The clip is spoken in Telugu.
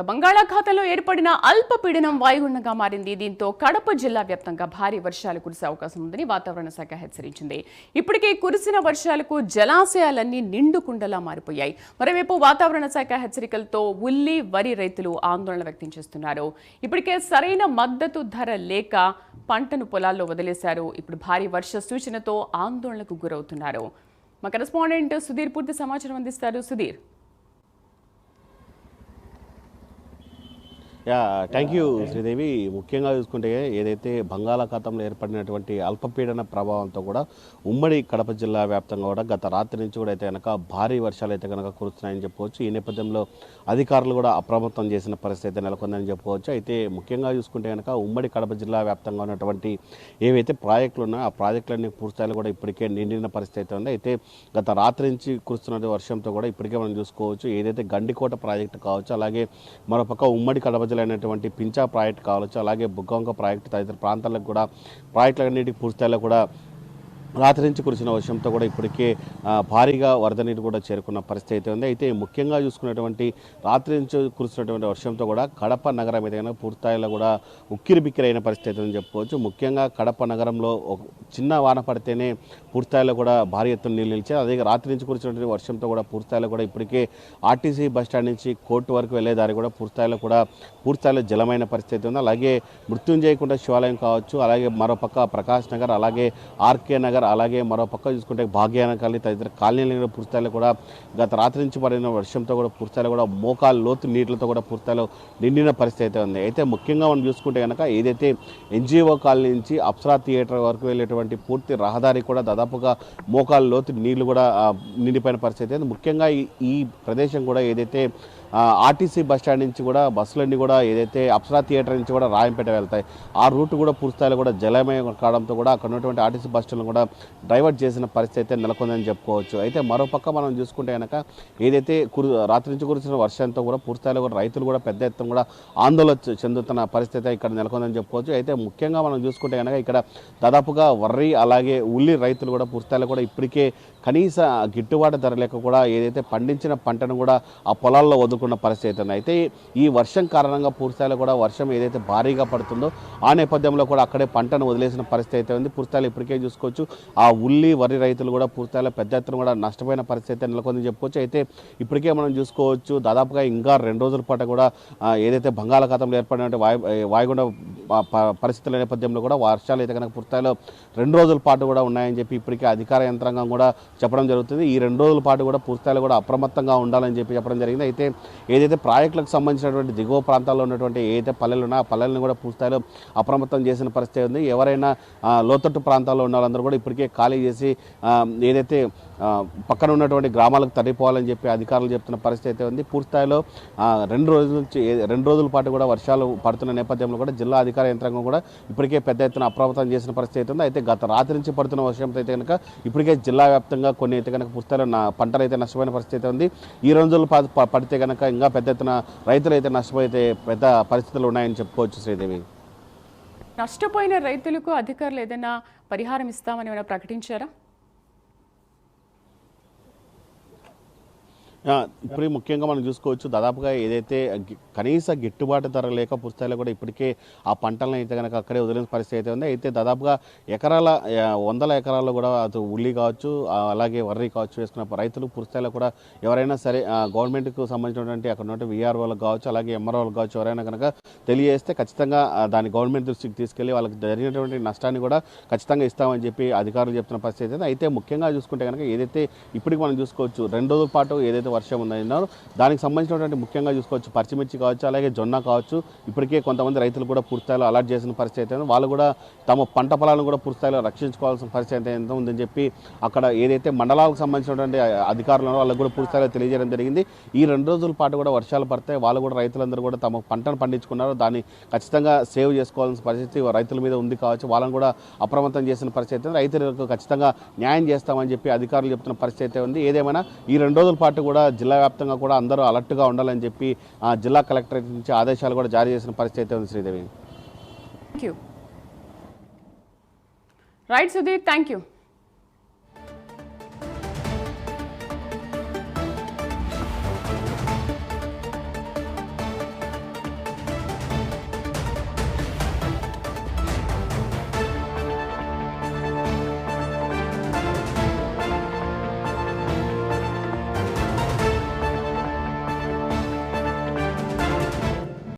బంగాళాఖాతంలో ఏర్పడిన అల్పపీడనం వాయుగుండంగా మారింది. దీంతో కడప జిల్లా వ్యాప్తంగా భారీ వర్షాలు కురిసే అవకాశం ఉందని వాతావరణ శాఖ హెచ్చరించింది. ఇప్పటికే కురిసిన వర్షాలకు జలాశయాలన్నీ నిండుకుండలా మారిపోయాయి. మరోవైపు వాతావరణ శాఖ హెచ్చరికలతో ఉల్లి, వరి రైతులు ఆందోళన వ్యక్తం చేస్తున్నారు. ఇప్పటికే సరైన మద్దతు ధర లేక పంటను పొలాల్లో వదిలేశారు. ఇప్పుడు భారీ వర్ష సూచనతో ఆందోళనకు గురవుతున్నారు. మా కరెస్పాండెంట్ సుధీర్ పూర్తి సమాచారం అందిస్తారు. సుధీర్. Thank you Sridevi. ముఖ్యంగా చూసుకుంటే ఏదైతే బంగాళాఖాతంలో ఏర్పడినటువంటి అల్పపీడన ప్రభావంతో కూడా ఉమ్మడి కడప జిల్లా వ్యాప్తంగా కూడా గత రాత్రి నుంచి కూడా అయితే కనుక భారీ వర్షాలు అయితే కనుక కురుస్తున్నాయని చెప్పుకోవచ్చు. ఈ నేపథ్యంలో అధికారులు కూడా అప్రమత్తం చేసిన పరిస్థితి అయితే నెలకొందని చెప్పుకోవచ్చు. అయితే ముఖ్యంగా చూసుకుంటే కనుక ఉమ్మడి కడప జిల్లా వ్యాప్తంగా ఉన్నటువంటి ఏవైతే ప్రాజెక్టులు ఉన్నాయో ఆ ప్రాజెక్టులన్నీ పూర్తిస్థాయిలో కూడా ఇప్పటికే నిండిన పరిస్థితి అయితే ఉంది. అయితే గత రాత్రి నుంచి కురుస్తున్న వర్షంతో కూడా ఇప్పటికే మనం చూసుకోవచ్చు. ఏదైతే గండికోట ప్రాజెక్టు కావచ్చు, అలాగే మరోపక్క ఉమ్మడి కడప అయినటువంటి పించా ప్రాజెక్ట్ కావచ్చు, అలాగే బుగ్గవంక ప్రాజెక్టు తదితర ప్రాంతాలకు కూడా ప్రాజెక్టులన్నిటికీ పూర్తిస్థాయిలో కూడా రాత్రి నుంచి కురిసిన వర్షంతో కూడా ఇప్పటికే భారీగా వరద నీరు కూడా చేరుకున్న పరిస్థితి అయితే ఉంది. అయితే ముఖ్యంగా చూసుకున్నటువంటి రాత్రి నుంచి కురిసినటువంటి వర్షంతో కూడా కడప నగరం ఏదైనా పూర్తిస్థాయిలో కూడా ఉక్కిరి బిక్కిరి అయిన పరిస్థితి అని చెప్పుకోవచ్చు. ముఖ్యంగా కడప నగరంలో ఒక చిన్న వాన పడితేనే పూర్తిస్థాయిలో కూడా భారీ ఎత్తున నీళ్ళు నిలిచాయి. అదే రాత్రి నుంచి కురిసినటువంటి వర్షంతో కూడా పూర్తిస్థాయిలో కూడా ఇప్పటికే ఆర్టీసీ బస్టాండ్ నుంచి కోర్టు వరకు వెళ్లే దారి కూడా పూర్తిస్థాయిలో జలమైన పరిస్థితి ఉంది. అలాగే మృత్యుంజయకుంట శివాలయం కావచ్చు, అలాగే మరోపక్క ప్రకాష్ నగర్, అలాగే ఆర్కే నగర్, అలాగే మరో పక్క చూసుకుంటే భాగ్యాన కాలనీ తదితర కాలనీలు పూర్తిస్థాయిలో కూడా గత రాత్రి నుంచి పడిన వర్షంతో కూడా పూర్తిస్థాయిలో కూడా మోకాలు లోతు నీటిలతో కూడా పూర్తిస్థాయిలో నిండిన పరిస్థితి అయితే ఉంది. అయితే ముఖ్యంగా మనం చూసుకుంటే కనుక ఏదైతే ఎన్జిఓ కాలనీ నుంచి అప్సరా థియేటర్ వరకు వెళ్ళేటువంటి పూర్తి రహదారి కూడా దాదాపుగా మోకాలు లోతు నీళ్లు కూడా నిండిపోయిన పరిస్థితి ఉంది. ముఖ్యంగా ఈ ప్రదేశం కూడా ఏదైతే ఆర్టీసీ బస్టాండ్ నుంచి కూడా బస్సులన్నీ కూడా ఏదైతే అప్సరా థియేటర్ నుంచి కూడా రాయంపేట వెళ్తాయి ఆ రూట్ కూడా పూర్తిస్థాయిలో కూడా జలమయం కావడంతో కూడా అక్కడ ఉన్నటువంటి ఆర్టీసీ బస్టాండ్లు కూడా డైవర్ట్ చేసిన పరిస్థితి అయితే నెలకొందని చెప్పుకోవచ్చు. అయితే మరోపక్క మనం చూసుకుంటే కనుక ఏదైతే రాత్రి నుంచి కురిసిన వర్షంతో కూడా పూర్తిస్థాయిలో కూడా రైతులు కూడా పెద్ద ఎత్తున కూడా ఆందోళన చెందుతున్న పరిస్థితి ఇక్కడ నెలకొందని చెప్పుకోవచ్చు. అయితే ముఖ్యంగా మనం చూసుకుంటే కనుక ఇక్కడ దాదాపుగా వర్రి అలాగే ఉల్లి రైతులు కూడా పూర్తిస్థాయిలో కూడా ఇప్పటికే కనీస గిట్టుబాటు ధర లేక కూడా ఏదైతే పండించిన పంటను కూడా ఆ పొలాల్లో వదులుకున్న పరిస్థితి ఉంది. అయితే ఈ వర్షం కారణంగా పూర్తిస్థాయిలో కూడా వర్షం ఏదైతే భారీగా పడుతుందో ఆ నేపథ్యంలో కూడా అక్కడే పంటను వదిలేసిన పరిస్థితి అయితే ఉంది. పూర్తిస్థాయిలో ఇప్పటికే చూసుకోవచ్చు ఆ ఉల్లి వరి రైతులు కూడా పూర్తిస్థాయిలో పెద్ద ఎత్తున కూడా నష్టపోయిన పరిస్థితి నెలకొందని చెప్పుకోవచ్చు. అయితే ఇప్పటికే మనం చూసుకోవచ్చు దాదాపుగా ఇంకా 2 రోజుల పాటు కూడా ఏదైతే బంగాళాఖాతంలో ఏర్పడిన వాయుగుండ పరిస్థితుల నేపథ్యంలో కూడా వర్షాలు అయితే కనుక పూర్తిస్థాయిలో 2 రోజుల పాటు కూడా ఉన్నాయని చెప్పి ఇప్పటికే అధికార యంత్రాంగం కూడా చెప్పడం జరుగుతుంది. ఈ 2 రోజుల పాటు కూడా పూర్తిస్థాయిలో కూడా అప్రమత్తంగా ఉండాలని చెప్పి చెప్పడం జరిగింది. అయితే ఏదైతే ప్రాజెక్టులకు సంబంధించినటువంటి దిగువ ప్రాంతాల్లో ఉన్నటువంటి ఏదైతే పల్లెలు ఉన్నాయో ఆ పల్లెలను కూడా పూర్తిస్థాయిలో అప్రమత్తం చేసిన పరిస్థితి ఉంది. ఎవరైనా లోతట్టు ప్రాంతాల్లో ఉన్న వాళ్ళందరూ కూడా ఇప్పటికే ఖాళీ చేసి ఏదైతే పక్కన ఉన్నటువంటి గ్రామాలకు తరలిపోవాలని చెప్పి అధికారులు చెప్తున్న పరిస్థితి అయితే ఉంది. పూర్తిస్థాయిలో 2 రోజుల పాటు కూడా వర్షాలు పడుతున్న నేపథ్యంలో కూడా జిల్లా అధికార యంత్రాంగం కూడా ఇప్పటికే పెద్ద ఎత్తున అప్రమత్తం చేసిన పరిస్థితి అయితే ఉంది. అయితే గత రాత్రి నుంచి పడుతున్న వర్షంతో అయితే కనుక ఇప్పటికే జిల్లా వ్యాప్తంగా కొన్ని అయితే కనుక పూర్తిస్థాయిలో పంటలు అయితే నష్టపోయిన పరిస్థితి ఉంది. ఈ 2 రోజులు పడితే కనుక ఇంకా పెద్ద ఎత్తున రైతులు అయితే నష్టపోయితే పెద్ద పరిస్థితులు ఉన్నాయని చెప్పుకోవచ్చు. శ్రీదేవి, నష్టపోయిన రైతులకు అధికారులు ఏదైనా పరిహారం ఇస్తామని ఏమైనా ప్రకటించారా? ఇప్పుడు ముఖ్యంగా మనం చూసుకోవచ్చు దాదాపుగా ఏదైతే కనీస గిట్టుబాటు ధర లేక పూర్తిస్థాయిలో కూడా ఇప్పటికే ఆ పంటలను అయితే కనుక అక్కడే వదిలిన పరిస్థితి అయితే ఉంది. అయితే దాదాపుగా వందల ఎకరాల్లో కూడా అది ఉల్లి కావచ్చు అలాగే వర్రీ కావచ్చు వేసుకున్న రైతులు పూర్తిస్థాయిలో కూడా ఎవరైనా సరే గవర్నమెంట్కు సంబంధించినటువంటి అక్కడ ఉన్నటువంటి వీఆర్ఓలకు కావచ్చు అలాగే ఎంఆర్ఓలకు కావచ్చు ఎవరైనా కనుక తెలియజేస్తే ఖచ్చితంగా దాన్ని గవర్నమెంట్ దృష్టికి తీసుకెళ్లి వాళ్ళకి జరిగినటువంటి నష్టాన్ని కూడా ఖచ్చితంగా ఇస్తామని చెప్పి అధికారులు చెప్తున్న పరిస్థితి. అయితే ముఖ్యంగా చూసుకుంటే కనుక ఏదైతే ఇప్పటికి మనం చూసుకోవచ్చు 2 రోజుల పాటు ఏదైతే వర్షం ఉందన్నారు దానికి సంబంధించినటువంటి ముఖ్యంగా చూసుకోవచ్చు పచ్చిమిర్చి కావచ్చు అలాగే జొన్న కావచ్చు ఇప్పటికే కొంతమంది రైతులు కూడా పూర్తిస్థాయిలో అలర్ట్ చేసిన పరిస్థితి ఉంది. వాళ్ళు కూడా తమ పంట పొలాలను కూడా పూర్తిస్థాయిలో రక్షించుకోవాల్సిన పరిస్థితి ఎంత ఉందని చెప్పి అక్కడ ఏదైతే మండలాలకు సంబంధించినటువంటి అధికారులను వాళ్ళకు కూడా పూర్తిస్థాయిలో తెలియజేయడం జరిగింది. ఈ 2 రోజుల పాటు కూడా వర్షాలు పడితే వాళ్ళు కూడా రైతులందరూ కూడా తమ పంటను పండించుకున్నారు దాన్ని ఖచ్చితంగా సేవ్ చేసుకోవాల్సిన పరిస్థితి రైతుల మీద ఉంది కావచ్చు. వాళ్ళని కూడా అప్రమత్తం చేసిన పరిస్థితి రైతులకు ఖచ్చితంగా న్యాయం చేస్తామని చెప్పి అధికారులు చెప్తున్న పరిస్థితి ఉంది. ఏదేమైనా ఈ 2 రోజుల పాటు కూడా జిల్లా వ్యాప్తంగా కూడా అందరూ అలర్ట్గా ఉండాలని చెప్పి జిల్లా కలెక్టరేట్ నుంచి ఆదేశాలు కూడా జారీ చేసిన పరిస్థితి ఉంది. Sridevi, right Sudheer, thank you.